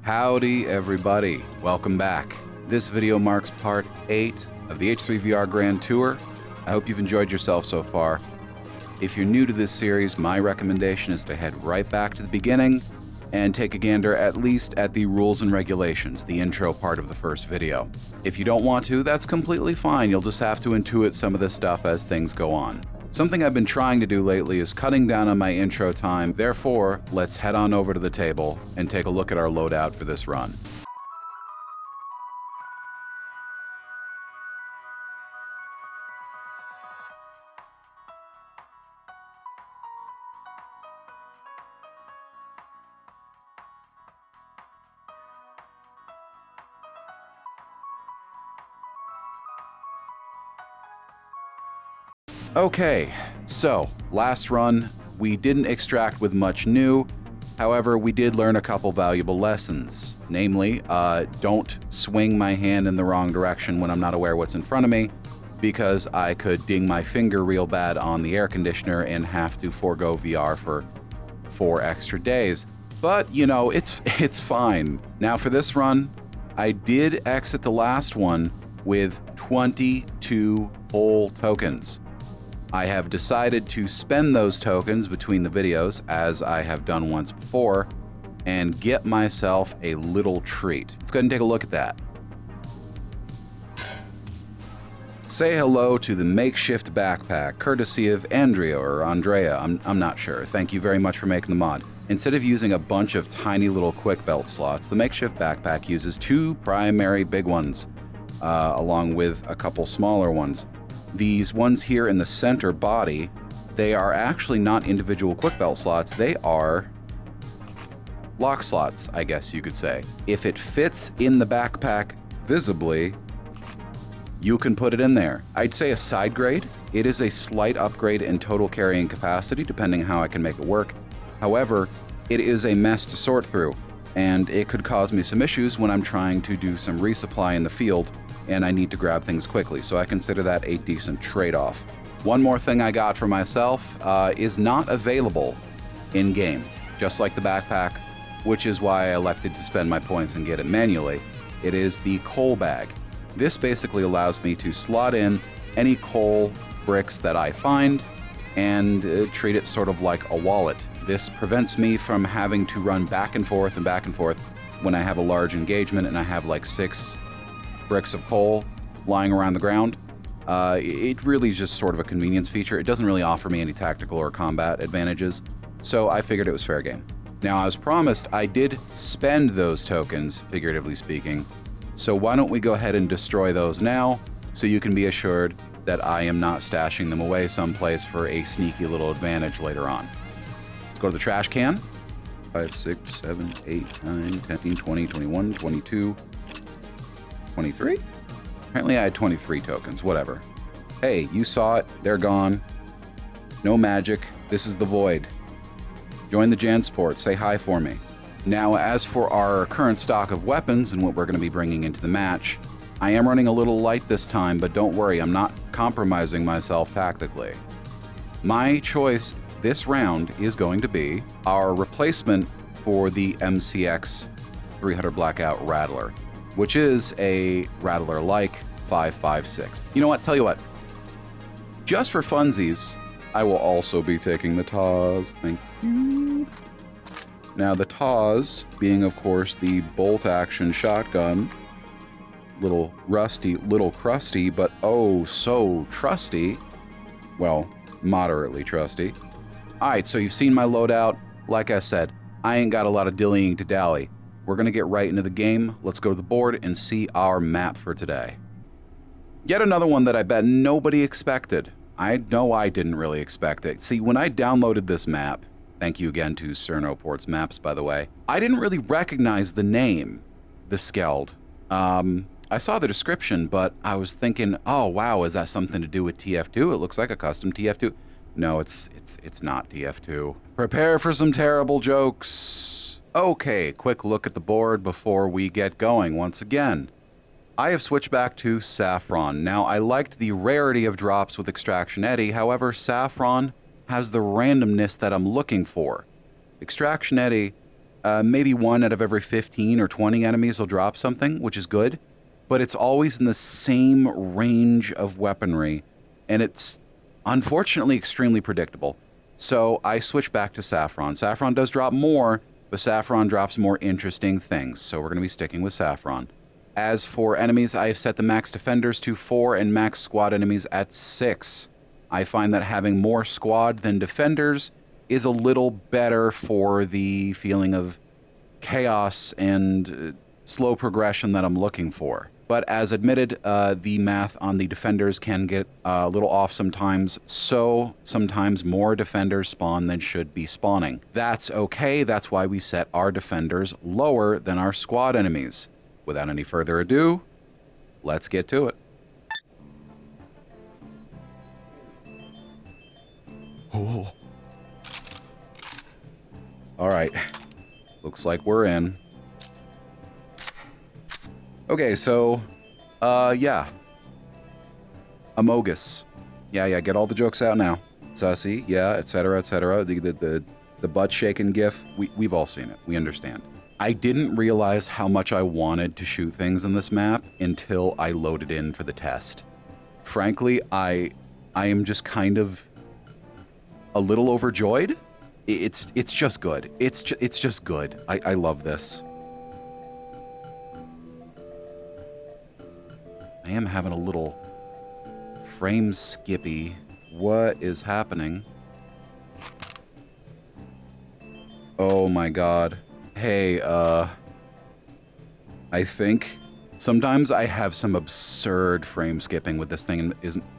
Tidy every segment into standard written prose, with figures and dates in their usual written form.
Howdy everybody, welcome back. This video marks part 8 of the H3VR Grand Tour. I hope you've enjoyed yourself so far. If you're new to this series, my recommendation is to head right back to the beginning and take a gander at least at the rules and regulations, the intro part of the first video. If you don't want to, that's completely fine. You'll just have to intuit some of this stuff as things go on. Something I've been trying to do lately is cutting down on my intro time. Therefore, let's head on over to the table and take a look at our loadout for this run. Okay, so last run, we didn't extract with much new. However, we did learn a couple valuable lessons. Namely, don't swing my hand in the wrong direction when I'm not aware what's in front of me, because I could ding my finger real bad on the air conditioner and have to forego VR for 4 extra days. But, you know, it's fine. Now for this run, I did exit the last one with 22 whole tokens. I have decided to spend those tokens between the videos, as I have done once before, and get myself a little treat. Let's go ahead and take a look at that. Say hello to the makeshift backpack, courtesy of Andrea or Andrea, I'm not sure. Thank you very much for making the mod. Instead of using a bunch of tiny little quick belt slots, the makeshift backpack uses 2 primary big ones, along with a couple smaller ones. These ones here in the center body, they are actually not individual quick belt slots, they are lock slots, I guess you could say. If it fits in the backpack visibly, you can put it in there. I'd say a side grade. It is a slight upgrade in total carrying capacity, depending how I can make it work. However, it is a mess to sort through, and it could cause me some issues when I'm trying to do some resupply in the field and I need to grab things quickly, so I consider that a decent trade-off. One more thing I got for myself is not available in-game, just like the backpack, which is why I elected to spend my points and get it manually. It is the coal bag. This basically allows me to slot in any coal bricks that I find and treat it sort of like a wallet. This prevents me from having to run back and forth when I have a large engagement and I have like 6 bricks of coal lying around the ground. It really is just sort of a convenience feature. It doesn't really offer me any tactical or combat advantages, so I figured it was fair game. Now, as promised, I did spend those tokens, figuratively speaking, so why don't we go ahead and destroy those now, so you can be assured that I am not stashing them away someplace for a sneaky little advantage later on. Let's go to the trash can. 5, 6, 7, 8, 9, 10, 15, 20, 21, 22, 23? Apparently I had 23 tokens, whatever. Hey, you saw it, they're gone. No magic, this is the void. Join the Jansport, say hi for me. Now, as for our current stock of weapons and what we're going to be bringing into the match, I am running a little light this time, but don't worry, I'm not compromising myself tactically. My choice this round is going to be our replacement for the MCX 300 Blackout Rattler, which is a Rattler-like 5.56. You know what? Tell you what. Just for funsies, I will also be taking the Taz. Thank you. Now, the Taz, being, of course, the bolt-action shotgun, little rusty, little crusty, but oh so trusty. Well, moderately trusty. Alright, so you've seen my loadout. Like I said, I ain't got a lot of dillying to dally. We're going to get right into the game. Let's go to the board and see our map for today. Yet another one that I bet nobody expected. I know I didn't really expect it. See, when I downloaded this map, thank you again to Cernoport's Maps, by the way, I didn't really recognize the name, the Skeld. I saw the description, but I was thinking, oh wow, is that something to do with TF2? It looks like a custom TF2. No, it's not TF2. Prepare for some terrible jokes. Okay, quick look at the board before we get going once again. I have switched back to Saffron. Now, I liked the rarity of drops with Extraction Eddy, however, Saffron has the randomness that I'm looking for. Extraction Eddy Maybe 1 out of every 15 or 20 enemies will drop something, which is good, but it's always in the same range of weaponry, and it's unfortunately extremely predictable. So I switch back to Saffron. Saffron does drop more, but Saffron drops more interesting things, so we're going to be sticking with Saffron. As for enemies, I have set the max defenders to 4 and max squad enemies at 6. I find that having more squad than defenders is a little better for the feeling of chaos and slow progression that I'm looking for. But as admitted, the math on the defenders can get a little off sometimes, so sometimes more defenders spawn than should be spawning. That's okay, that's why we set our defenders lower than our squad enemies. Without any further ado, let's get to it. Oh. All right, looks like we're in. Okay, so, yeah. Amogus. Yeah, get all the jokes out now. Sussy, yeah, etc., etc. The butt-shaking gif, we've all seen it. We understand. I didn't realize how much I wanted to shoot things in this map until I loaded in for the test. Frankly, I am just kind of a little overjoyed. It's just good. It's just good. I love this. I am having a little frame skippy. What is happening? Oh my god. Hey, I think sometimes I have some absurd frame skipping with this thing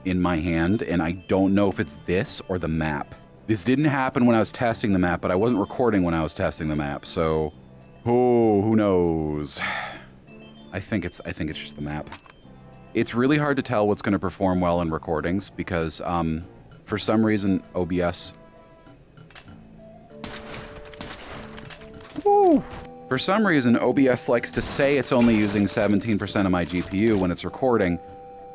in my hand, and I don't know if it's this or the map. This didn't happen when I was testing the map, but I wasn't recording when I was testing the map, so who knows? I think it's just the map. It's really hard to tell what's going to perform well in recordings because for some reason OBS For some reason, OBS likes to say it's only using 17% of my GPU when it's recording,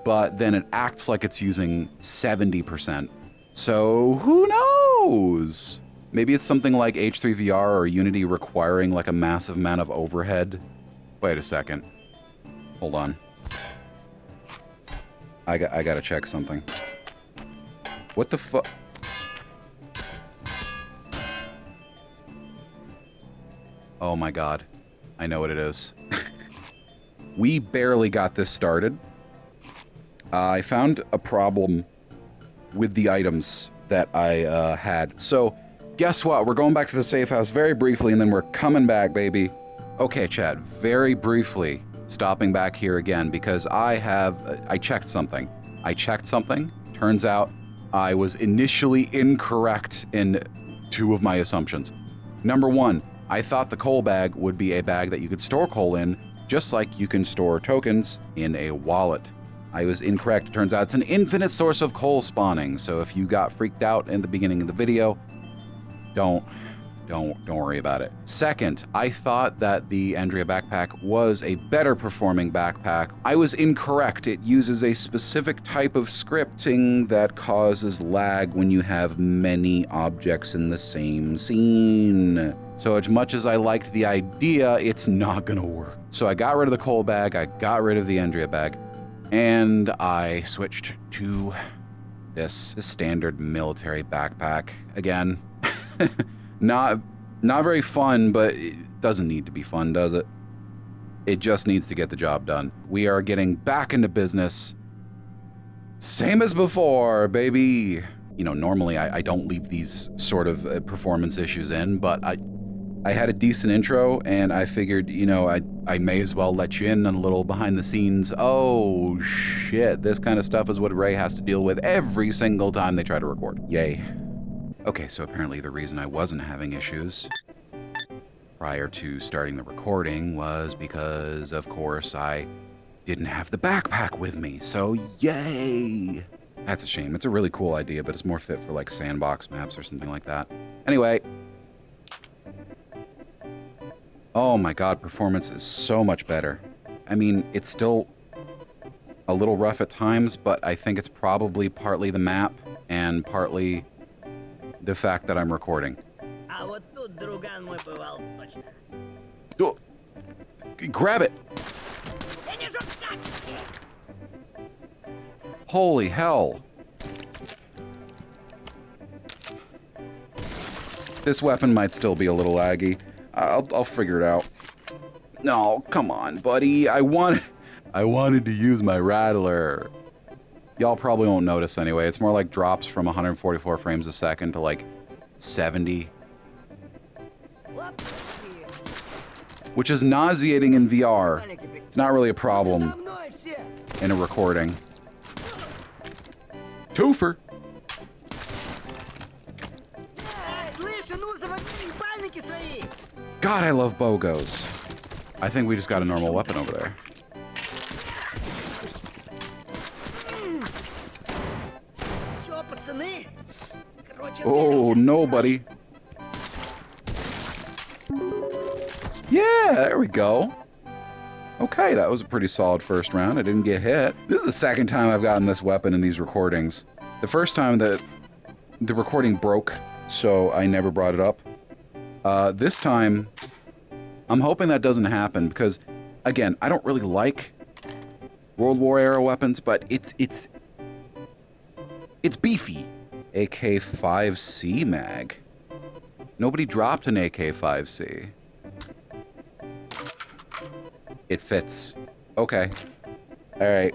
but then it acts like it's using 70%. So who knows? Maybe it's something like H3VR or Unity requiring like a massive amount of overhead. Wait a second. Hold on. I gotta check something. What the fuck? Oh my god. I know what it is. We barely got this started. I found a problem with the items that I had. So, guess what? We're going back to the safe house very briefly, and then we're coming back, baby. Okay, chat, very briefly, stopping back here again, because I checked something. Turns out I was initially incorrect in 2 of my assumptions. Number 1, I thought the coal bag would be a bag that you could store coal in, just like you can store tokens in a wallet. I was incorrect. It turns out it's an infinite source of coal spawning, so if you got freaked out in the beginning of the video, don't worry about it. Second, I thought that the Andrea backpack was a better performing backpack. I was incorrect. It uses a specific type of scripting that causes lag when you have many objects in the same scene. So as much as I liked the idea, it's not gonna work. So I got rid of the coal bag, I got rid of the Andrea bag, and I switched to this standard military backpack. Again, not very fun, but it doesn't need to be fun, does it? It just needs to get the job done. We are getting back into business. Same as before, baby. You know, normally I don't leave these sort of performance issues in, but I had a decent intro, and I figured, you know, I may as well let you in on a little behind the scenes. Oh shit, this kind of stuff is what Ray has to deal with every single time they try to record. Yay. Okay, so apparently the reason I wasn't having issues prior to starting the recording was because, of course, I didn't have the backpack with me, so yay! That's a shame. It's a really cool idea, but it's more fit for like sandbox maps or something like that. Anyway. Oh my god, performance is so much better. I mean, it's still a little rough at times, but I think it's probably partly the map and partly the fact that I'm recording. Oh, grab it. Holy hell. This weapon might still be a little laggy. I'll figure it out. No, come on, buddy. I wanted to use my rattler. Y'all probably won't notice anyway. It's more like drops from 144 frames a second to like 70. Which is nauseating in VR. It's not really a problem in a recording. Twofer. God, I love bogos. I think we just got a normal weapon over there. Oh, no, buddy. Yeah, there we go. Okay, that was a pretty solid first round. I didn't get hit. This is the second time I've gotten this weapon in these recordings. The first time that the recording broke, so I never brought it up. This time, I'm hoping that doesn't happen because, again, I don't really like World War era weapons, but it's beefy. AK-5C mag. Nobody dropped an AK-5C. It fits. Okay. All right.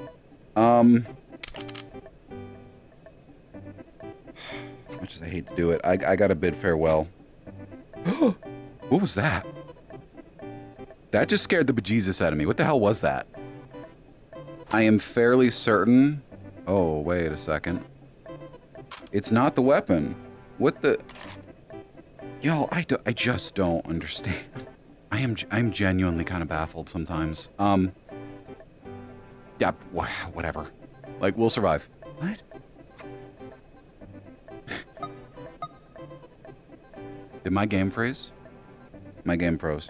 As much as I hate to do it, I gotta bid farewell. What was that? That just scared the bejesus out of me. What the hell was that? I am fairly certain. Oh, wait a second. It's not the weapon. What the? Y'all, I just don't understand. I'm genuinely kind of baffled sometimes. Yeah, whatever. Like, we'll survive. What? Did my game freeze? My game froze.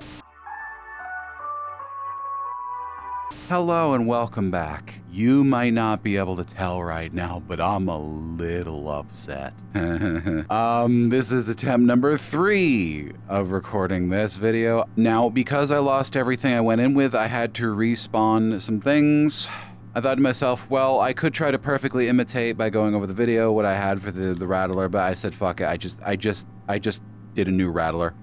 Hello and welcome back. You might not be able to tell right now, but I'm a little upset. This is attempt number 3 of recording this video. Now, because I lost everything I went in with, I had to respawn some things. I thought to myself, well, I could try to perfectly imitate by going over the video what I had for the Rattler, but I said, fuck it, I just did a new Rattler.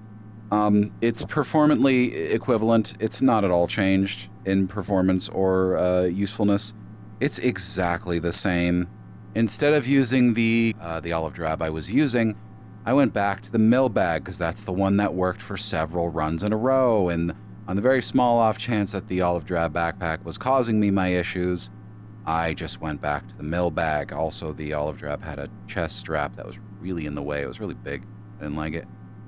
It's performantly equivalent. It's not at all changed in performance or usefulness. It's exactly the same. Instead of using the olive drab I was using, I went back to the mill bag because that's the one that worked for several runs in a row. And on the very small off chance that the olive drab backpack was causing me my issues, I just went back to the mill bag. Also, the olive drab had a chest strap that was really in the way. It was really big. I didn't like it.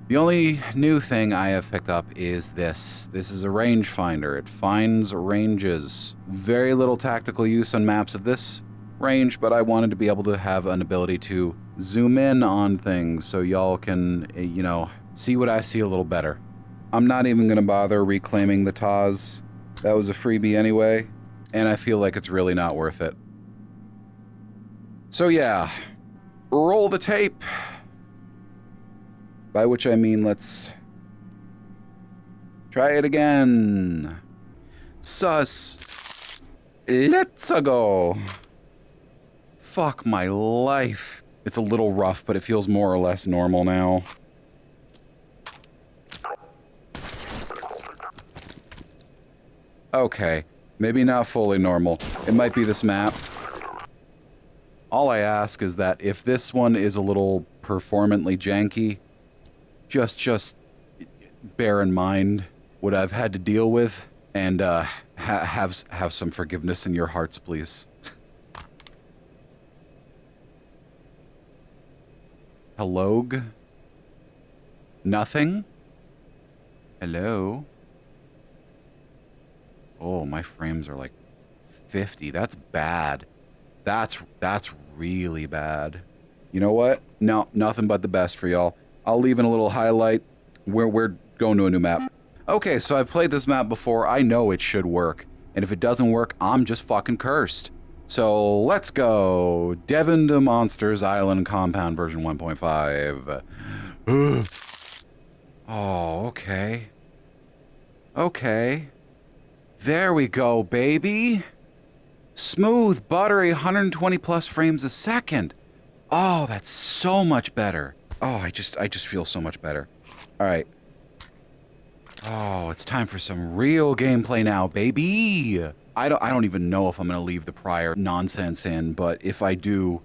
The only new thing I have picked up is this. This is a rangefinder. It finds ranges. Very little tactical use on maps of this range, but I wanted to be able to have an ability to zoom in on things so y'all can, you know, see what I see a little better. I'm not even going to bother reclaiming the Taz. That was a freebie anyway, and I feel like it's really not worth it. So yeah, roll the tape. By which I mean, let's try it again. Sus. Let's go. Fuck my life. It's a little rough, but it feels more or less normal now. Okay, maybe not fully normal. It might be this map. All I ask is that if this one is a little performantly janky, just bear in mind what I've had to deal with, and have some forgiveness in your hearts, please. Hello? Nothing? Hello? Oh, my frames are like 50. That's bad. That's really bad. You know what? No, nothing but the best for y'all. I'll leave in a little highlight where we're going to a new map. Okay, so I've played this map before. I know it should work. And if it doesn't work, I'm just fucking cursed. So let's go. Devon to Monsters Island Compound version 1.5. Oh, okay. Okay. There we go, baby. Smooth, buttery, 120 plus frames a second. Oh, that's so much better. Oh, I just feel so much better. All right. Oh, it's time for some real gameplay now, baby. I don't even know if I'm going to leave the prior nonsense in, but if I do,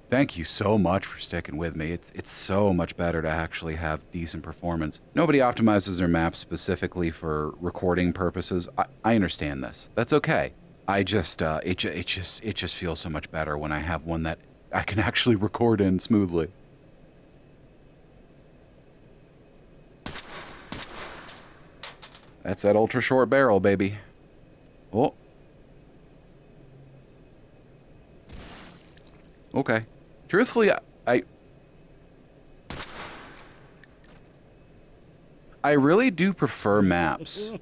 thank you so much for sticking with me. It's so much better to actually have decent performance. Nobody optimizes their maps specifically for recording purposes. I understand this. That's okay. I just it just feels so much better when I have one that I can actually record in smoothly. That's that ultra short barrel, baby. Oh. Okay. Truthfully, I really do prefer maps.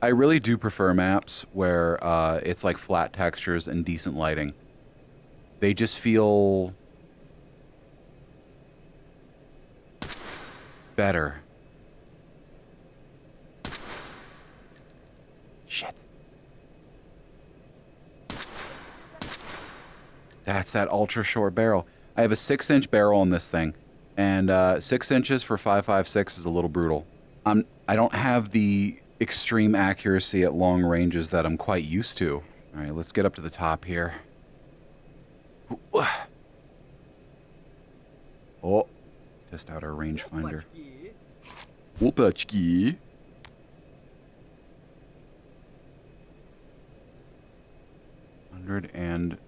I really do prefer maps where it's like flat textures and decent lighting. They just feel better. Shit. That's that ultra short barrel. I have a 6-inch barrel on this thing, and 6 inches for 5.56 is a little brutal. I don't have the extreme accuracy at long ranges that I'm quite used to. All right, let's get up to the top here. Oh, let's test out our rangefinder. Opachki. And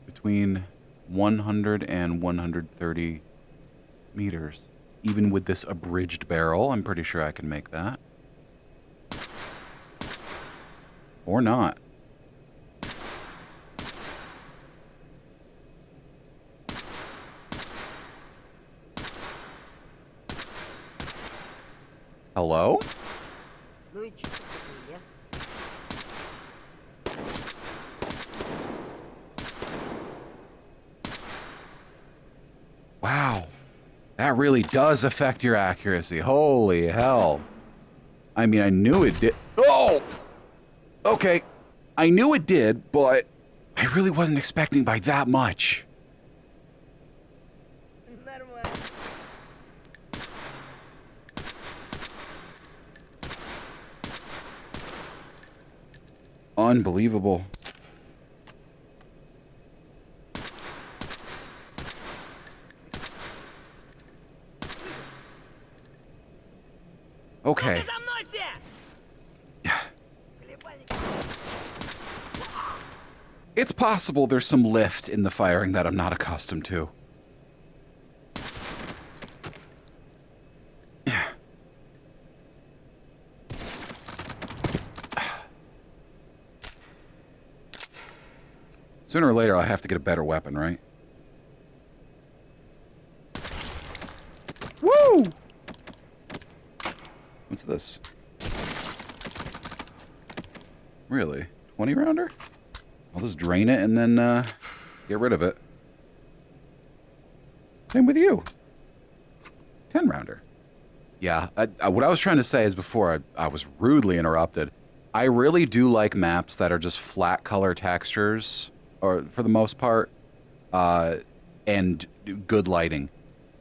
between 100 and 130 meters. Even with this abridged barrel, I'm pretty sure I can make that. Or not. Hello? Wow. That really does affect your accuracy. Holy hell. I mean, I knew it did. Oh! Okay. I knew it did, but I really wasn't expecting by that much. Unbelievable. Okay. It's possible there's some lift in the firing that I'm not accustomed to. Sooner or later, I'll have to get a better weapon, right? Woo! What's this? Really? 20 rounder? I'll just drain it and then get rid of it. Same with you. 10 rounder. Yeah, what I was trying to say is before I was rudely interrupted. I really do like maps that are just flat color textures, or for the most part, and good lighting.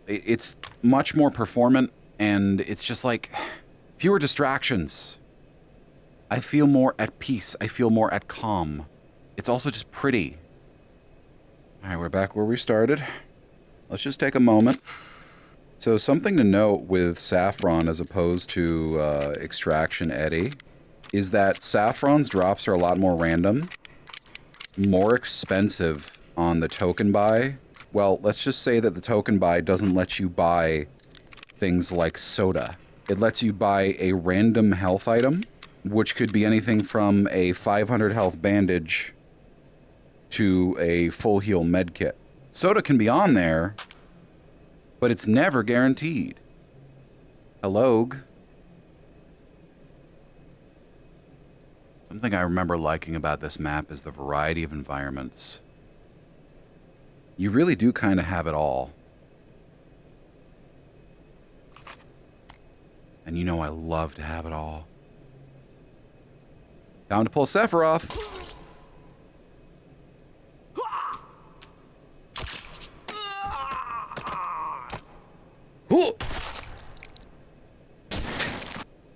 It's much more performant, and it's just like fewer distractions. I feel more at peace. I feel more at calm. It's also just pretty. All right, we're back where we started. Let's just take a moment. So something to note with Saffron as opposed to Extraction Eddy is that Saffron's drops are a lot more random, more expensive on the token buy. Well, let's just say that the token buy doesn't let you buy things like soda. It lets you buy a random health item, which could be anything from a 500 health bandage to a full heal med kit. Soda can be on there, but it's never guaranteed. Hello. Something I remember liking about this map is the variety of environments. You really do kind of have it all. And you know I love to have it all. Time to pull Sephiroth. Ooh.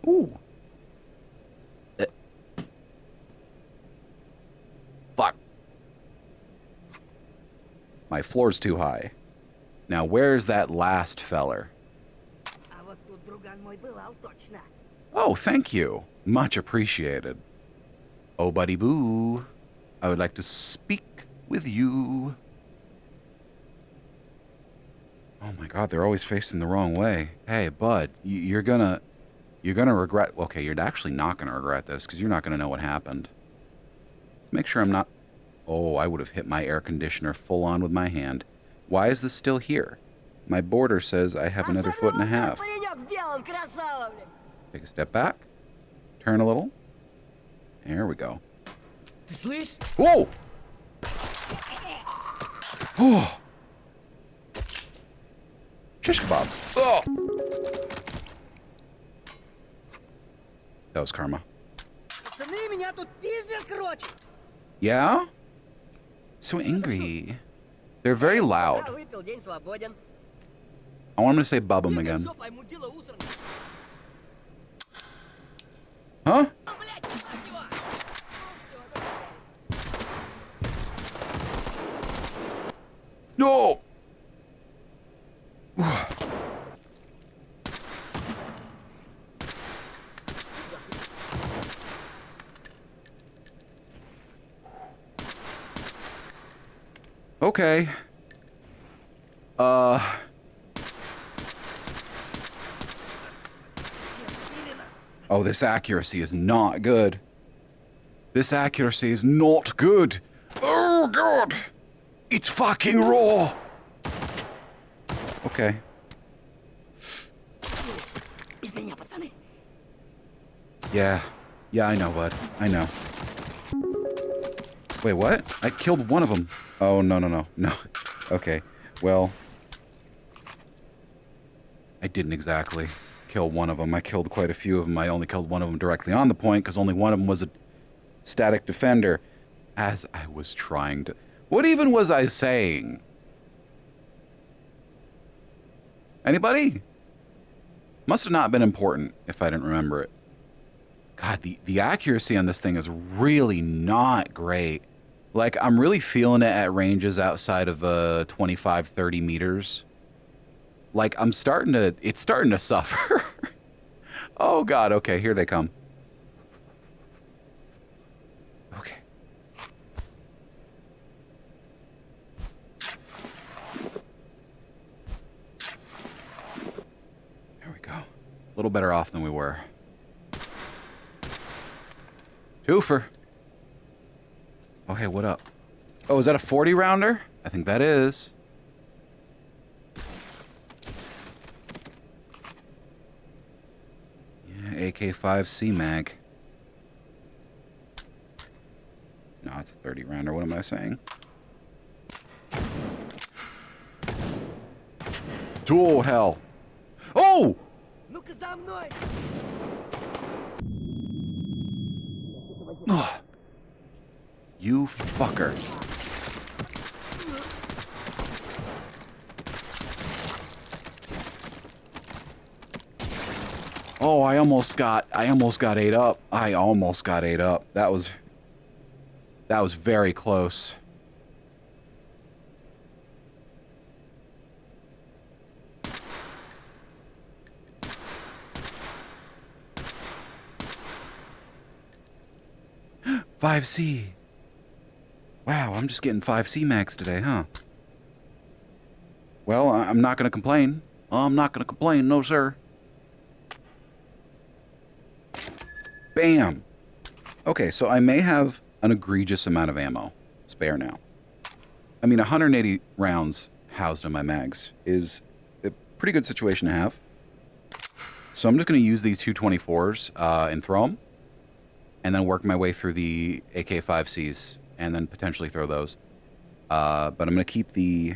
Ooh. Fuck. My floor's too high. Now, where's that last feller? Oh, thank you. Much appreciated. Oh, buddy boo. I would like to speak with you. Oh my god, they're always facing the wrong way. Hey, bud, you're gonna regret... Okay, you're actually not gonna regret this, because you're not gonna know what happened. Make sure I'm not... Oh, I would have hit my air conditioner full on with my hand. Why is this still here? My border says I have another foot and a half. Take a step back. Turn a little. There we go. Whoa! Oh! Shish kebab. Oh! That was karma. Yeah? So angry. They're very loud. I want him to say bub him again. Huh? No! Okay. Oh, this accuracy is not good. This accuracy is not good. Oh, God. It's fucking raw. Okay. Yeah. Yeah, I know, bud. I know. Wait, what? I killed one of them. Oh, no, no, no. No. Okay. Well, I didn't exactly kill one of them. I killed quite a few of them. I only killed one of them directly on the point because only one of them was a static defender. As I was trying to... What even was I saying? Anybody? Must have not been important if I didn't remember it. God, the accuracy on this thing is really not great. Like, I'm really feeling it at ranges outside of 25, 30 meters. Like, it's starting to suffer. Oh, God, okay, here they come. Okay. There we go. A little better off than we were. Twofer. Oh, hey, what up? Oh, is that a 40 rounder? I think that is. Yeah, AK-5C mag. No, it's a 30 rounder. What am I saying? Oh, hell. Oh! Ugh. You fucker. Oh, I almost got ate up. I almost got ate up. That was very close. $5C. Wow, I'm just getting 5C max today, huh? Well, I'm not gonna complain. I'm not gonna complain, no sir. Bam! Okay, so I may have an egregious amount of ammo spare now. I mean, 180 rounds housed in my mags is a pretty good situation to have. So I'm just gonna use these 224s and throw them, and then work my way through the AK-5Cs. And then potentially throw those. But I'm going to keep the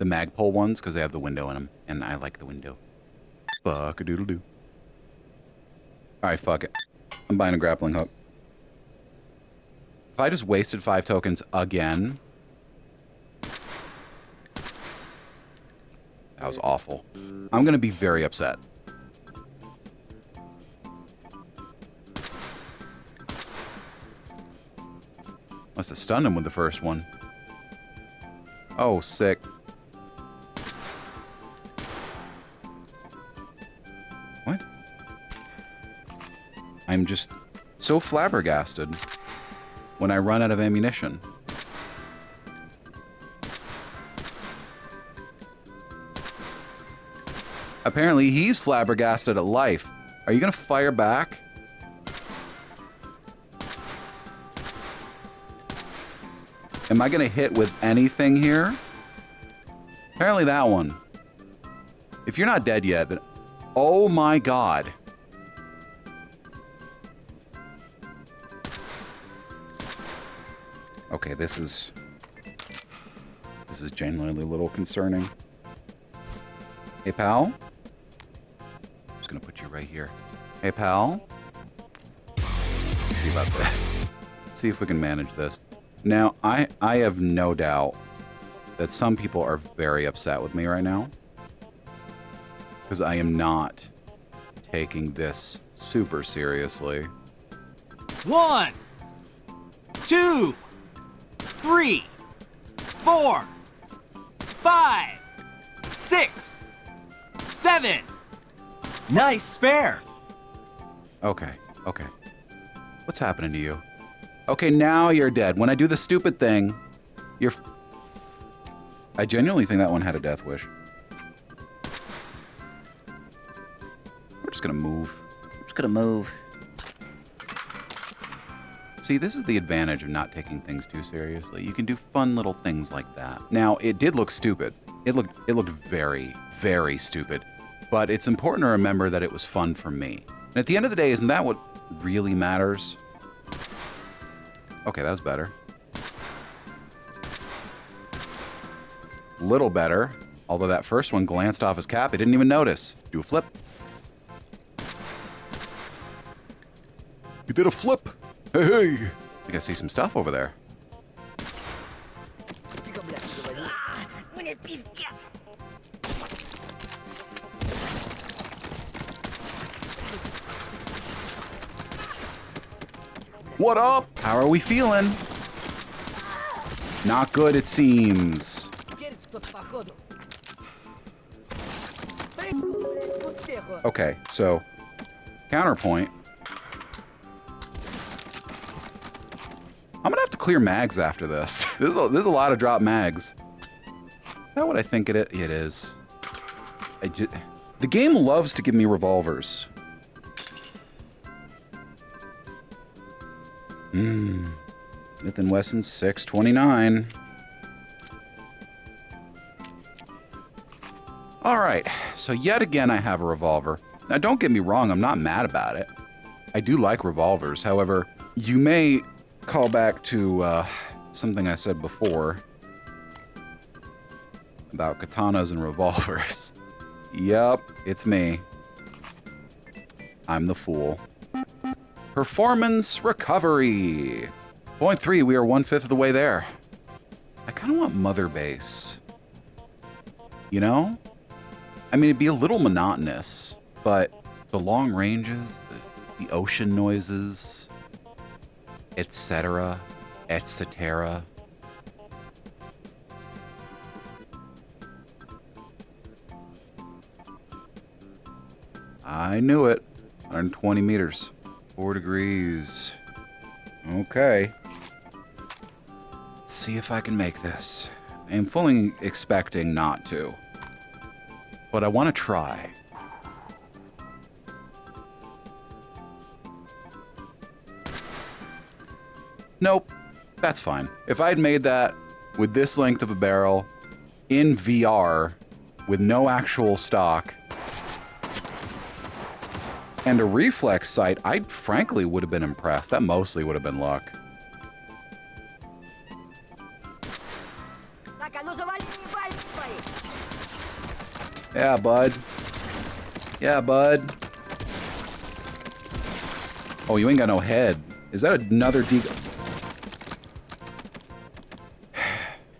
Magpul ones because they have the window in them. And I like the window. Fuck-a-doodle-doo. Alright, fuck it. I'm buying a grappling hook. If I just wasted 5 tokens again... That was awful. I'm gonna be very upset. Must have stunned him with the first one. Oh, sick. What? I'm just so flabbergasted when I run out of ammunition. Apparently, he's flabbergasted at life. Are you gonna fire back? Am I gonna hit with anything here? Apparently that one. If you're not dead yet, then... Oh my god. Okay, this is genuinely a little concerning. Hey, pal? I'm just gonna put you right here. Hey, pal? Let's see about this. Let's see if we can manage this. Now, I have no doubt that some people are very upset with me right now. Because I am not taking this super seriously. 1, 2, 3, 4, 5, 6, 7. Nice spare. Okay, okay. What's happening to you? Okay, now you're dead. When I do the stupid thing, you're... I genuinely think that one had a death wish. We're just gonna move. We're just gonna move. See, this is the advantage of not taking things too seriously. You can do fun little things like that. Now, it did look stupid. It looked very, very stupid. But it's important to remember that it was fun for me. And at the end of the day, isn't that what really matters? Okay, that was better. Little better. Although that first one glanced off his cap, I didn't even notice. Do a flip. You did a flip. Hey, hey. I think I see some stuff over there. What up? How are we feeling? Not good, it seems. Okay, so counterpoint. I'm gonna have to clear mags after this. There's a lot of drop mags. Is that what I think it is? The game loves to give me revolvers. Smith & Wesson 629. All right, so yet again I have a revolver. Now don't get me wrong, I'm not mad about it. I do like revolvers. However, you may call back to something I said before about katanas and revolvers. Yup, it's me. I'm the fool. Performance recovery. Point 3, we are 1/5 of the way there. I kind of want Mother Base. You know? I mean, it'd be a little monotonous, but the long ranges, the ocean noises, etc., etc. I knew it. 120 meters. 4 degrees. Okay. Let's see if I can make this. I am fully expecting not to. But I want to try. Nope. That's fine. If I'd made that with this length of a barrel in VR with no actual stock and a reflex sight, I frankly would have been impressed. That mostly would have been luck. Yeah, bud. Yeah, bud. Oh, you ain't got no head. Is that another deagle?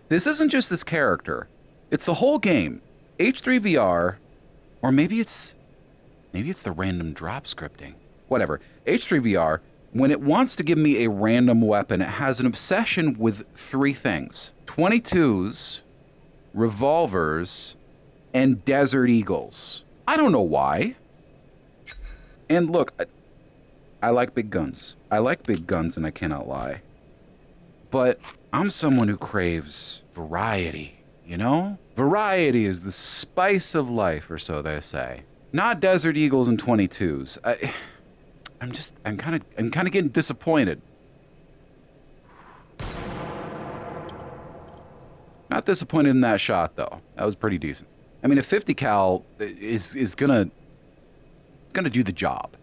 This isn't just this character. It's the whole game. H3VR, or maybe it's the random drop scripting. Whatever. H3VR, when it wants to give me a random weapon, it has an obsession with three things. 22s, revolvers, and Desert Eagles. I don't know why. And look, I like big guns. I like big guns, and I cannot lie. But I'm someone who craves variety, you know? Variety is the spice of life, or so they say. Not Desert Eagles and 22s. I'm kind of getting disappointed. Not disappointed in that shot though. That was pretty decent. I mean, a 50 cal is gonna do the job.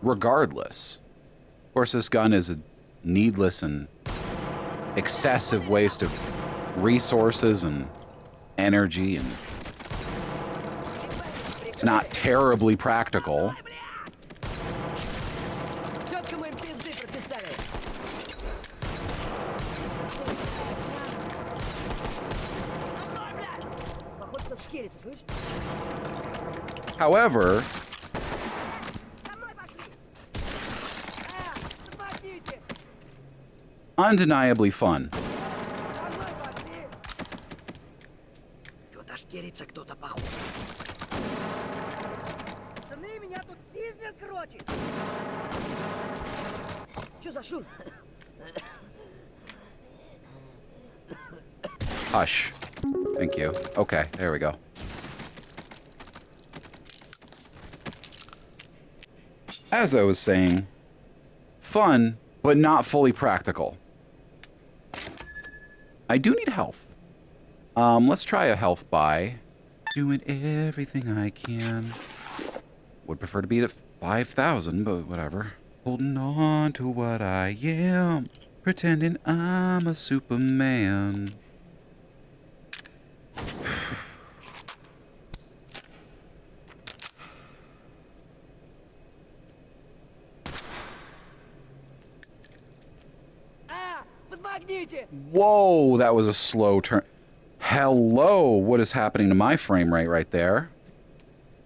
Regardless. Of course, this gun is a needless and excessive waste of resources and energy, and it's not terribly practical. However, undeniably fun. Hush. Thank you. Okay, there we go. As I was saying, fun, but not fully practical. I do need health. Let's try a health buy. Doing everything I can. Would prefer to be at 5,000, but whatever. Holding on to what I am. Pretending I'm a Superman. Whoa, that was a slow turn. Hello, what is happening to my frame rate right there?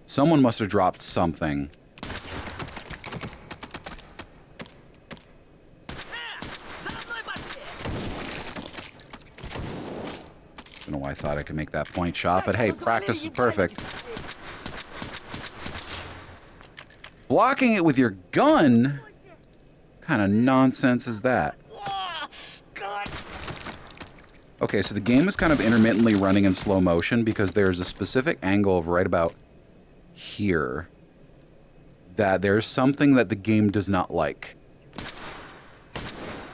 Someone must have dropped something. Don't know why I thought I could make that point shot, but hey, practice is perfect. Blocking it with your gun? What kind of nonsense is that? Okay, so the game is kind of intermittently running in slow motion because there's a specific angle of right about here that there's something that the game does not like.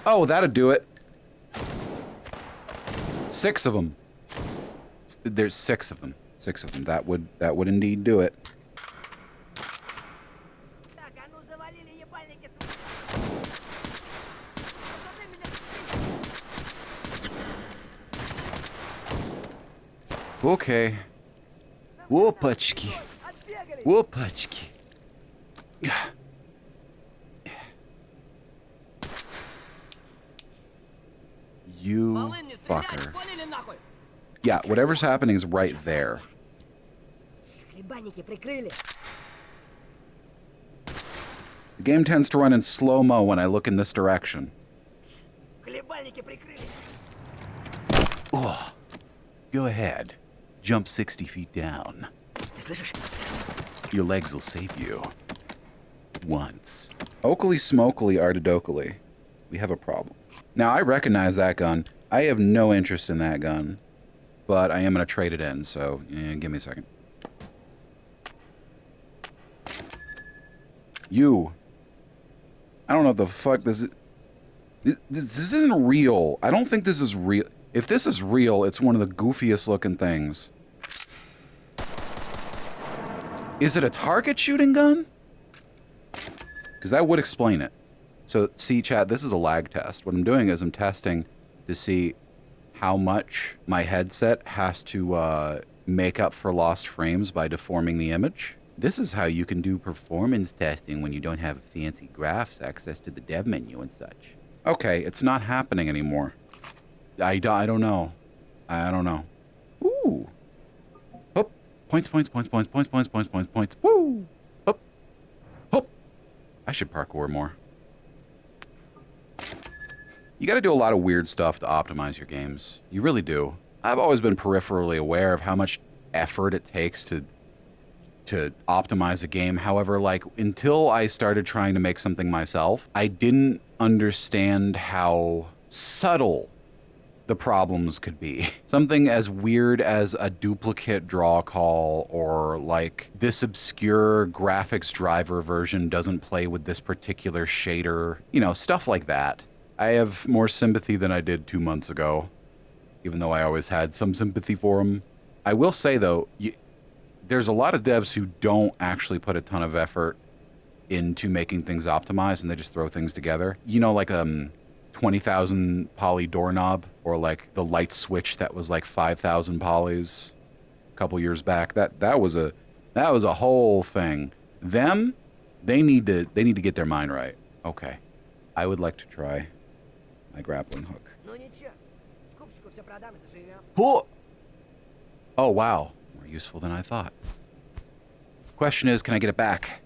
Oh, that'd do it. 6 of them. There's 6 of them. 6 of them. That would indeed do it. Okay. Whoopachki. Whoopachki. You fucker. Yeah, whatever's happening is right there. The game tends to run in slow-mo when I look in this direction. Oh, go ahead. Jump 60 feet down. Your legs will save you. Once. Oakley smokely artidokely. We have a problem. Now, I recognize that gun. I have no interest in that gun. But I am going to trade it in, so give me a second. You. I don't know what the fuck this is. This isn't real. I don't think this is real. If this is real, it's one of the goofiest looking things. Is it a target shooting gun? Because that would explain it. So, see, chat, this is a lag test. What I'm doing is I'm testing to see how much my headset has to make up for lost frames by deforming the image. This is how you can do performance testing when you don't have fancy graphs access to the dev menu and such. Okay, it's not happening anymore. I don't know. I don't know. Ooh. Up. Points, points, points, points, points, points, points, points, points. Woo. Up. Up. I should parkour more. You gotta do a lot of weird stuff to optimize your games. You really do. I've always been peripherally aware of how much effort it takes to optimize a game. However, like, until I started trying to make something myself, I didn't understand how subtle the problems could be. Something as weird as a duplicate draw call, or like this obscure graphics driver version doesn't play with this particular shader, you know, stuff like that. I have more sympathy than I did 2 months ago, even though I always had some sympathy for them. I will say though, there's a lot of devs who don't actually put a ton of effort into making things optimized, and they just throw things together. You know, like 20,000 poly doorknob, or like the light switch that was like 5,000 polys a couple years back. That was a whole thing. They need to get their mind right. Okay, I would like to try my grappling hook. Oh wow, more useful than I thought. Question is, can I get it back?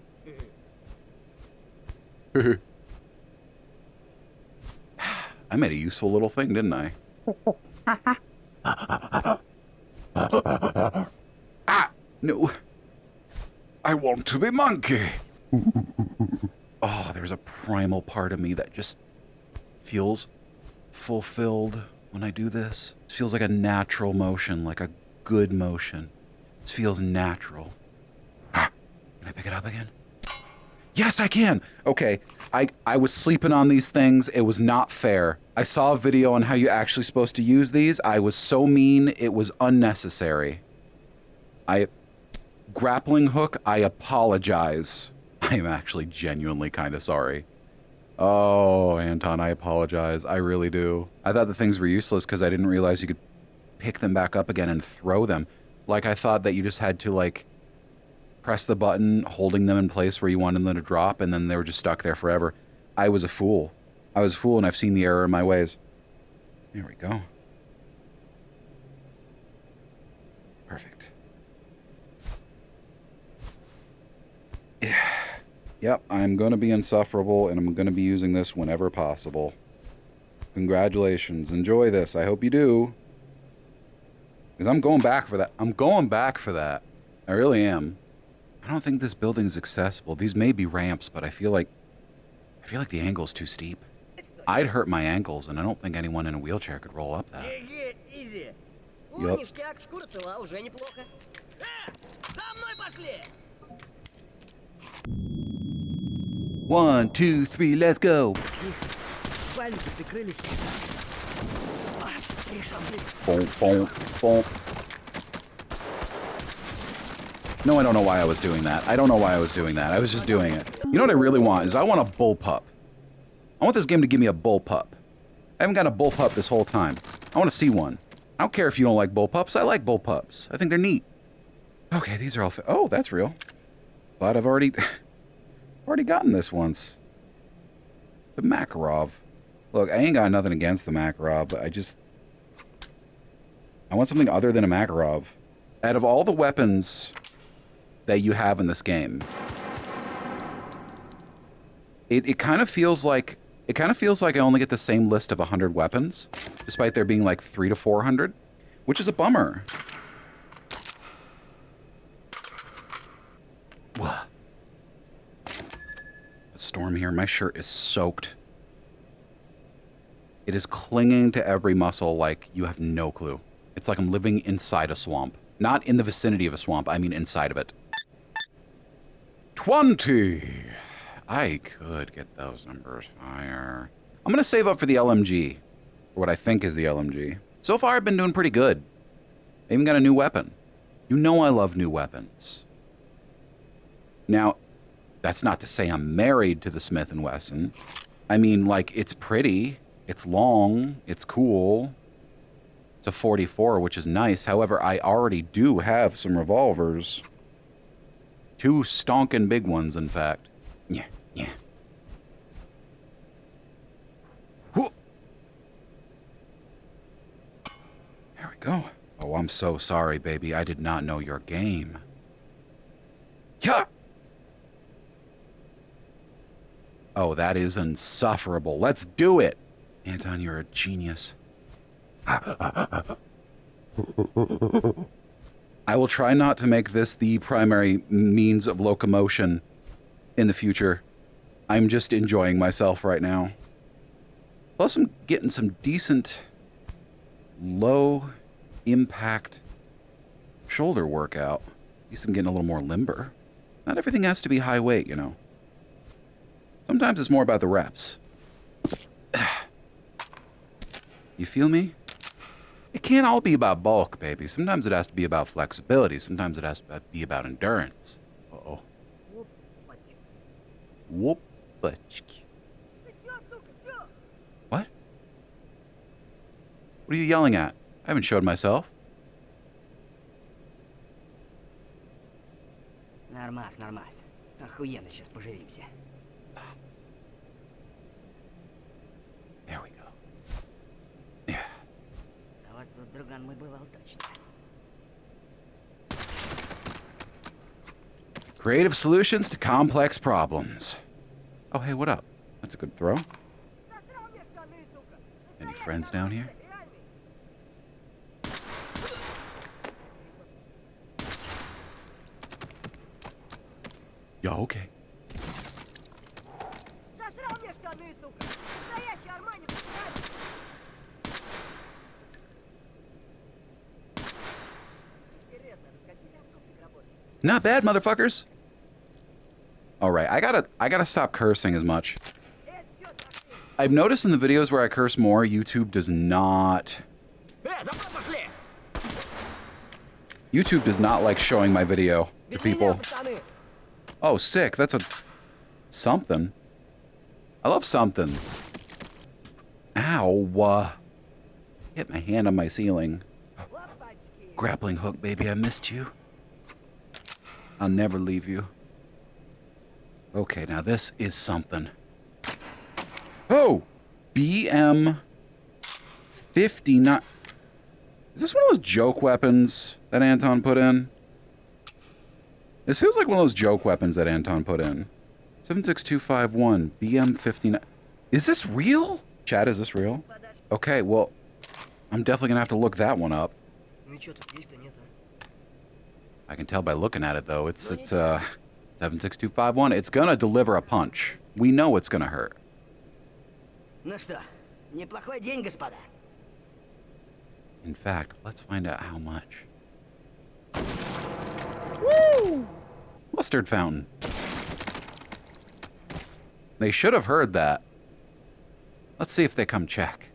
I made a useful little thing, didn't I? Ah! No. I want to be monkey. Oh, there's a primal part of me that just feels fulfilled when I do this. It feels like a natural motion, like a good motion. It feels natural. Ah, can I pick it up again? Yes, I can. Okay, I was sleeping on these things. It was not fair. I saw a video on how you're actually supposed to use these. I was so mean, it was unnecessary. Grappling hook, I apologize. I am actually genuinely kind of sorry. Oh, Anton, I apologize. I really do. I thought the things were useless because I didn't realize you could pick them back up again and throw them. Like, I thought that you just had to, like, press the button, holding them in place where you wanted them to drop, and then they were just stuck there forever. I was a fool. I was a fool, and I've seen the error in my ways. There we go. Perfect. Yeah. Yep, I'm going to be insufferable, and I'm going to be using this whenever possible. Congratulations. Enjoy this. I hope you do. Because I'm going back for that. I'm going back for that. I really am. I don't think this building is accessible. These may be ramps, but I feel like the angle's too steep. I'd hurt my ankles, and I don't think anyone in a wheelchair could roll up that. Yup. 1, 2, 3, let's go. Boom, boom, boom. No, I don't know why I was doing that. I don't know why I was doing that. I was just doing it. You know what I really want is I want a bullpup. I want this game to give me a bullpup. I haven't got a bullpup this whole time. I want to see one. I don't care if you don't like bullpups. I like bullpups. I think they're neat. Okay, these are all... Oh, that's real. But I've already gotten this once. The Makarov. Look, I ain't got nothing against the Makarov, but I want something other than a Makarov. Out of all the weapons that you have in this game, it kind of feels like I only get the same list of 100 weapons, despite there being like 300 to 400, which is a bummer. A storm here. My shirt is soaked. It is clinging to every muscle like you have no clue. It's like I'm living inside a swamp. Not in the vicinity of a swamp, I mean inside of it. 20! I could get those numbers higher. I'm gonna save up for the LMG. Or what I think is the LMG. So far I've been doing pretty good. I even got a new weapon. You know I love new weapons. Now, that's not to say I'm married to the Smith & Wesson. I mean, like, it's pretty, it's long, it's cool. It's a 44, which is nice. However, I already do have some revolvers. 2 stonking big ones, in fact. Yeah, yeah. Whoa. There we go. Oh, I'm so sorry, baby. I did not know your game. Yeah. Oh, that is insufferable. Let's do it. Anton, you're a genius. I will try not to make this the primary means of locomotion in the future. I'm just enjoying myself right now. Plus, I'm getting some decent low impact shoulder workout. At least I'm getting a little more limber. Not everything has to be high weight, you know. Sometimes it's more about the reps. You feel me? It can't all be about bulk, baby. Sometimes it has to be about flexibility. Sometimes it has to be about endurance. Uh-oh. Whoop-a-chick. What? What are you yelling at? I haven't showed myself. Нормас, нормас. Охуенно сейчас поживимся. There we go. Yeah. А вот тут, друган, мы бывал точно. Creative solutions to complex problems. Oh, hey, what up? That's a good throw. Any friends down here? Yo, okay. Not bad, motherfuckers. All right, I gotta stop cursing as much. I've noticed in the videos where I curse more, YouTube does not. YouTube does not like showing my video to people. Oh, sick. That's a something. I love somethings. Ow. Hit my hand on my ceiling. Grappling hook, baby. I missed you. I'll never leave you. Okay, now this is something. Oh! BM 59. Is this one of those joke weapons that Anton put in? This feels like one of those joke weapons that Anton put in. 76251, BM 59. Is this real? Chat, is this real? Okay, well, I'm definitely gonna have to look that one up. I can tell by looking at it, though. It's 76251. It's gonna deliver a punch. We know it's gonna hurt. Ну что, неплохой день, господа. In fact, let's find out how much. Woo! Mustard fountain. They should have heard that. Let's see if they come check.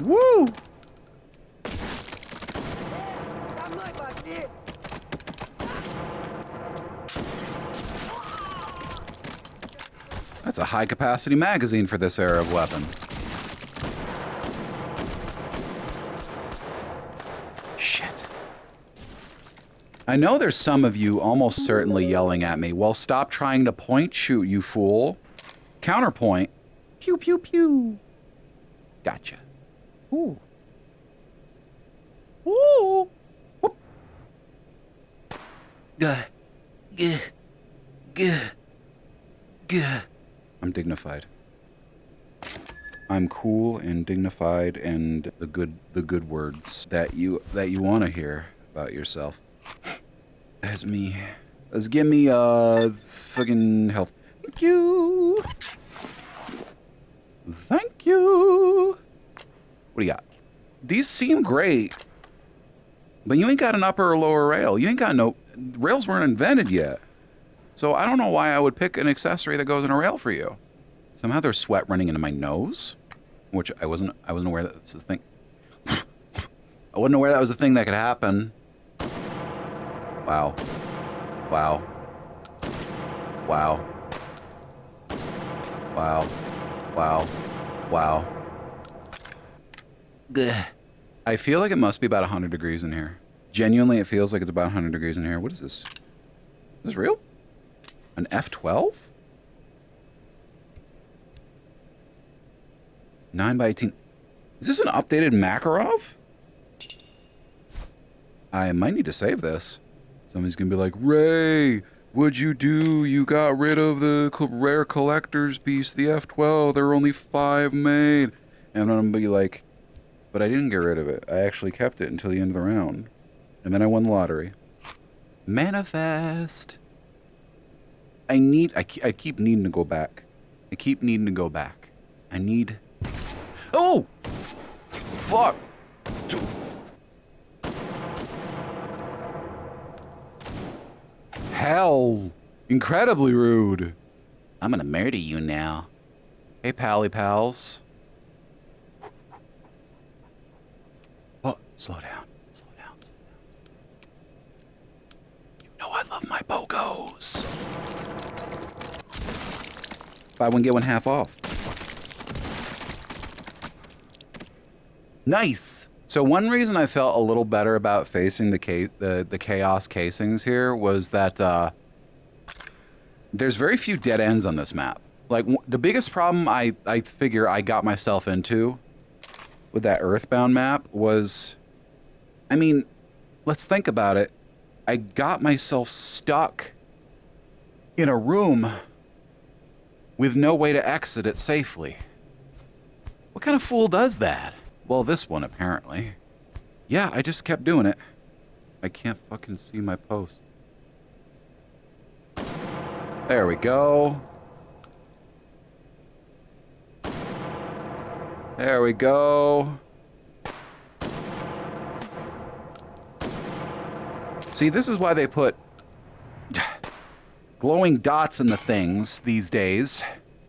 Woo! That's a high-capacity magazine for this era of weapon. Shit. I know there's some of you almost certainly yelling at me. Well, stop trying to point shoot, you fool. Counterpoint. Pew, pew, pew. Gotcha. Ooh. Ooh. Whoop. Gah. Gah. Gah. Gah. I'm dignified. I'm cool and dignified and the good words that you want to hear about yourself. That's me. Let's give me fucking health. Thank you. Thank you. What do you got? These seem great, but you ain't got an upper or lower rail. You ain't got no rails weren't invented yet. So I don't know why I would pick an accessory that goes in a rail for you. Somehow there's sweat running into my nose, which I wasn't aware that that's a thing. I wasn't aware that was a thing that could happen. Wow. Wow. Wow. Wow. Wow. Wow. Gah. I feel like it must be about 100 degrees in here. Genuinely, it feels like it's about 100 degrees in here. What is this? Is this real? An F12? 9x18. Is this an updated Makarov? I might need to save this. Somebody's gonna be like, Ray, what'd you do? You got rid of the rare collector's piece, the F12. There were only 5 made. And I'm gonna be like, but I didn't get rid of it. I actually kept it until the end of the round. And then I won the lottery. Manifest. I keep needing to go back. I keep needing to go back. I need... Oh! Fuck! Dude. Hell! Incredibly rude. I'm gonna murder you now. Hey, pally pals. Oh, slow down. Slow down. Slow down. You know I love my BOGOs. Buy one, get one half off. Nice. So one reason I felt a little better about facing the chaos casings here was that there's very few dead ends on this map. Like, the biggest problem I figure I got myself into with that Earthbound map was, I mean, let's think about it. I got myself stuck in a room with no way to exit it safely. What kind of fool does that? Well, this one, apparently. Yeah, I just kept doing it. I can't fucking see my post. There we go. There we go. See, this is why they put glowing dots in the things these days.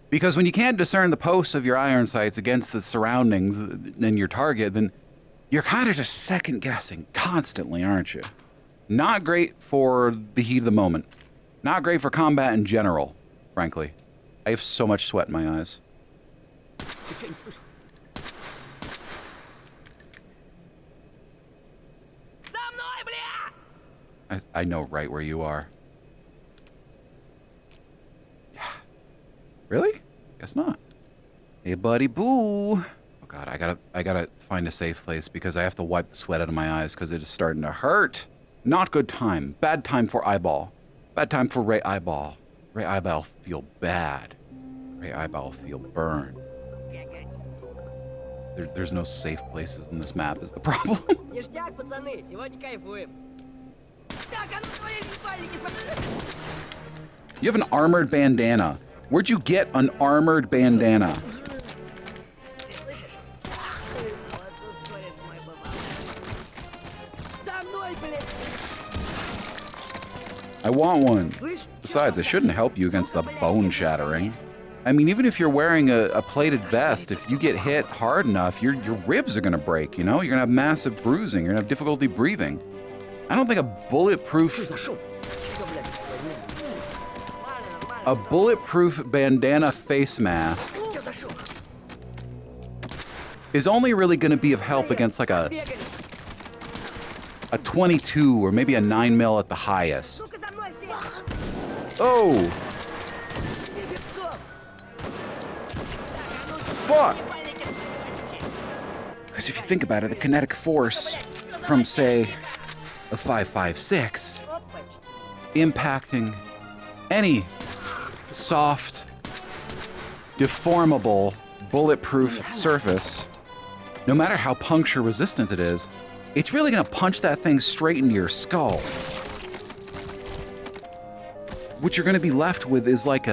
Because when you can't discern the posts of your iron sights against the surroundings and your target, then you're kind of just second guessing constantly, aren't you? Not great for the heat of the moment. Not great for combat in general, frankly. I have so much sweat in my eyes. I know right where you are. Really? Guess not. Hey, buddy boo. Oh God, I gotta find a safe place because I have to wipe the sweat out of my eyes because it is starting to hurt. Not good time. Bad time for eyeball. Bad time for Ray Eyeball. Ray Eyeball feel bad. Ray Eyeball feel burned. There's no safe places in this map is the problem. Ништяк, пацаны, сегодня кайфуем. You have an armored bandana. Where'd you get an armored bandana? I want one. Besides, it shouldn't help you against the bone shattering. I mean, even if you're wearing a plated vest, if you get hit hard enough, your ribs are gonna break, you know? You're gonna have massive bruising. You're gonna have difficulty breathing. I don't think a bulletproof bandana face mask is only really gonna be of help against like a 22 or maybe a 9mm at the highest. Oh! Fuck! Because if you think about it, the kinetic force from, say, a 5.56 impacting any soft, deformable, bulletproof surface, no matter how puncture resistant it is, it's really gonna punch that thing straight into your skull. What you're gonna be left with is like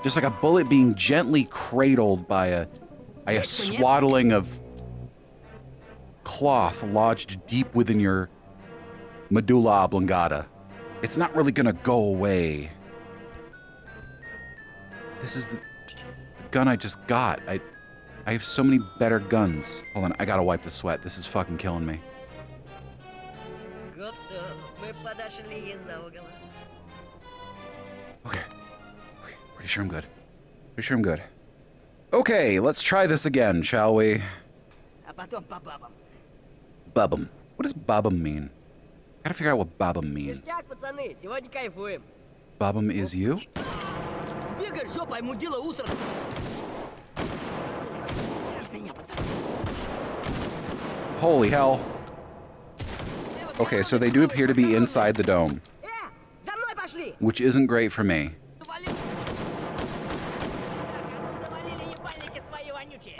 just like a bullet being gently cradled by a swaddling of cloth lodged deep within your medulla oblongata. It's not really gonna go away. This is the gun I just got. I have so many better guns. Hold on, I gotta wipe the sweat. This is fucking killing me. Okay, pretty sure I'm good. Okay, let's try this again, shall we? а потом по бабам. Bubum. What does bubum mean? Gotta figure out what bubum means. Ништяк, пацаны, сегодня кайфуем. Bubum is you? Двигай жопой, мудила усра. Holy hell. Okay, so they do appear to be inside the dome, За мной пошли. which isn't great for me. Завалили ебальники свои вонючие.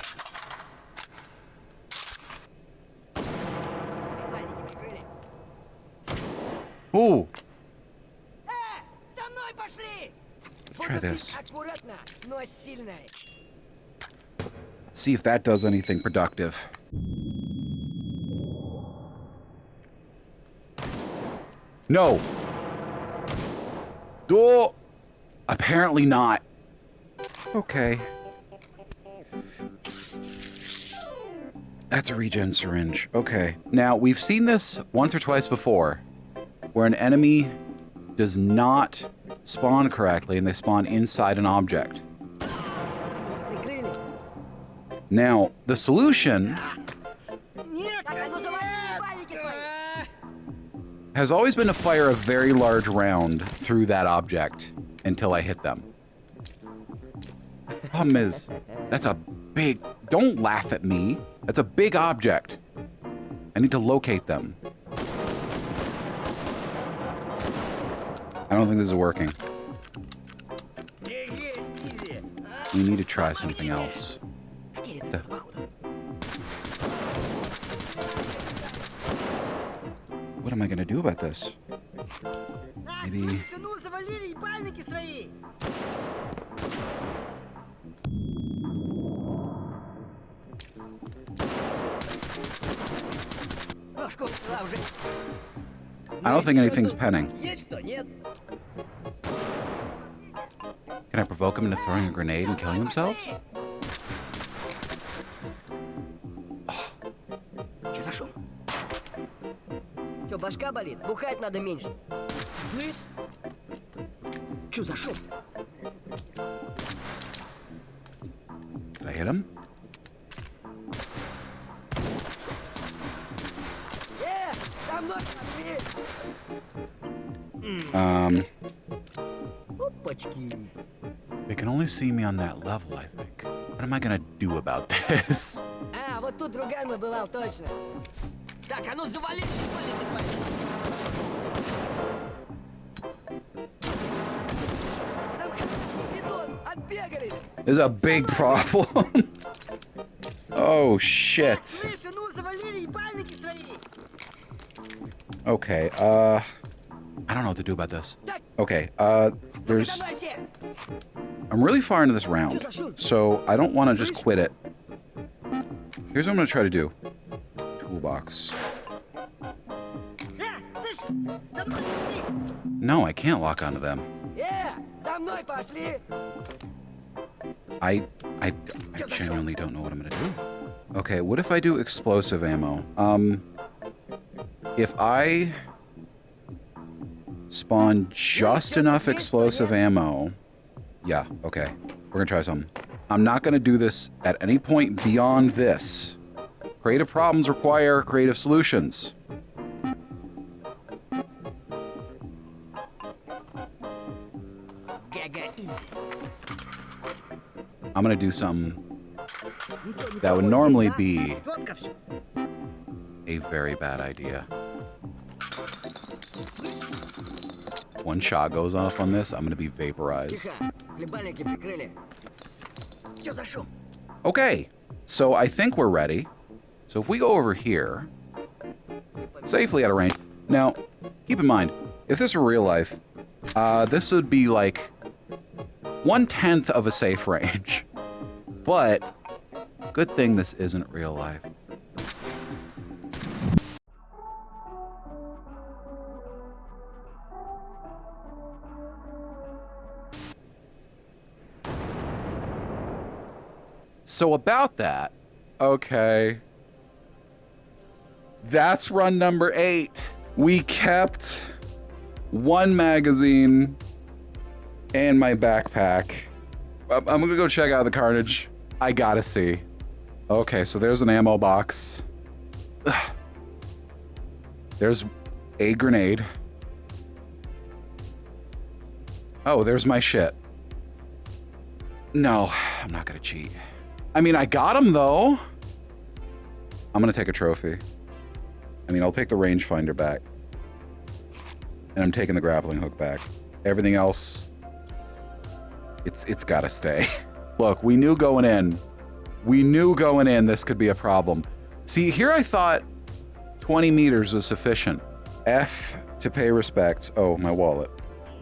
Ебальники прикрыли. Ooh, За мной пошли! let's try this. Аккуратно, но сильной. See if that does anything productive. No. Oh, apparently not. Okay. That's a regen syringe. Okay. Now, we've seen this once or twice before, where an enemy does not spawn correctly and they spawn inside an object. Прикрыли. Now, the solution Так, а ну завали ебальники свои. has always been to fire a very large round through that object until I hit them. Problem is, that's a big... Don't laugh at me. That's a big object. I need to locate them. I don't think this is working. We need to try something else. What am I gonna do about this? Maybe... Ну, завалили ебальники свои. Ложку, была уже. I don't think anything's penning. Есть кто? Нет. Can I provoke them into throwing a grenade and killing themselves? Че за шум? Че, башка болит? Бухать надо меньше. Слышь? Че за шум? Did I hit him? За мной пошли. Опачки. They can only see me on that level, I think. What am I gonna do about this? А, вот тут друган бывал точно. Так, а ну завалили ебальники свои. Видос, отбегались. There's a big problem. Oh, shit. Слышь, ну завалили ебальники свои. Okay, I don't know what to do about this. Okay, there's... Давай все. I'm really far into this round, so I don't want to just quit it. Here's what I'm going to try to do. Toolbox. Слышь, за мной пошли. No, I can't lock onto them. За мной пошли. I genuinely don't know what I'm going to do. Okay, what if I do explosive ammo? If I spawn just enough explosive ammo... Yeah, okay. We're gonna try something. I'm not gonna do this at any point beyond this. Creative problems require creative solutions. I'm gonna do something that would normally be Четко все. a very bad idea. One shot goes off on this, I'm gonna be vaporized. Тихо, хлебальники прикрыли. Че за шум? Okay, so I think we're ready. So if we go over here, safely out of range. Now, keep in mind, if this were real life, this would be like 1/10 of a safe range. But, good thing this isn't real life. So about that, okay. That's run number 8. We kept one magazine and my backpack. I'm gonna go check out the carnage. I gotta see. Okay, so there's an ammo box. Ugh. There's a grenade. Oh, there's my shit. No, I'm not gonna cheat. I mean, I got him though. I'm gonna take a trophy. I mean, I'll take the rangefinder back. And I'm taking the grappling hook back. Everything else, it's gotta stay. Look, we knew going in this could be a problem. See, here I thought 20 meters was sufficient. F to pay respects. Oh, my wallet.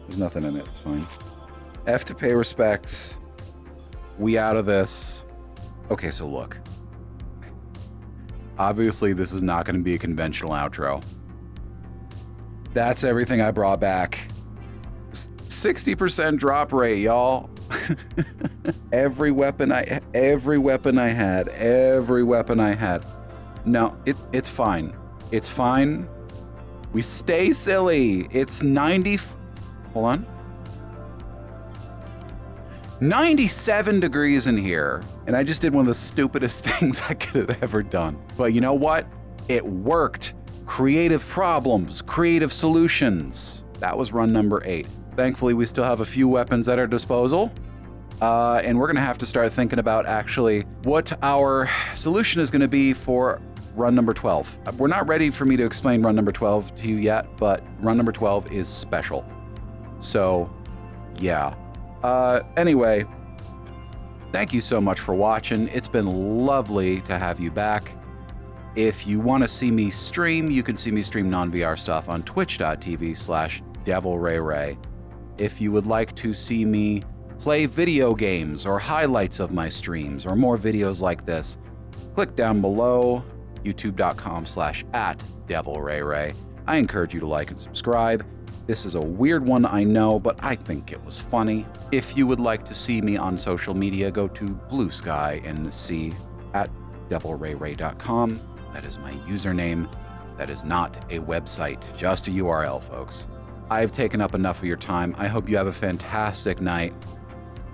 There's nothing in it, it's fine. F to pay respects. We out of this. Okay, so look. Obviously, this is not gonna be a conventional outro. That's everything I brought back. 60% drop rate, y'all. every weapon I had. No, it's fine. It's fine. We stay silly. It's 90. Hold on. 97 degrees in here, and I just did one of the stupidest things I could have ever done. But you know what? It worked. Creative problems, creative solutions. That was run number 8. Thankfully, we still have a few weapons at our disposal. And we're gonna have to start thinking about actually what our solution is gonna be for run number 12. We're not ready for me to explain run number 12 to you yet, but run number 12 is special. So, yeah. Anyway, thank you so much for watching. It's been lovely to have you back. If you want to see me stream, you can see me stream non-VR stuff on twitch.tv/DevilRayRay. If you would like to see me play video games or highlights of my streams or more videos like this, click down below, youtube.com/@DevilRayRay. I encourage you to like and subscribe. This is a weird one, I know, but I think it was funny. If you would like to see me on social media, go to Blue Sky and see @DevilRayRay.com. That is my username. That is not a website, just a URL, folks. I've taken up enough of your time. I hope you have a fantastic night.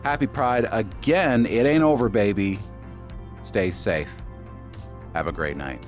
Happy Pride again. It ain't over, baby. Stay safe. Have a great night.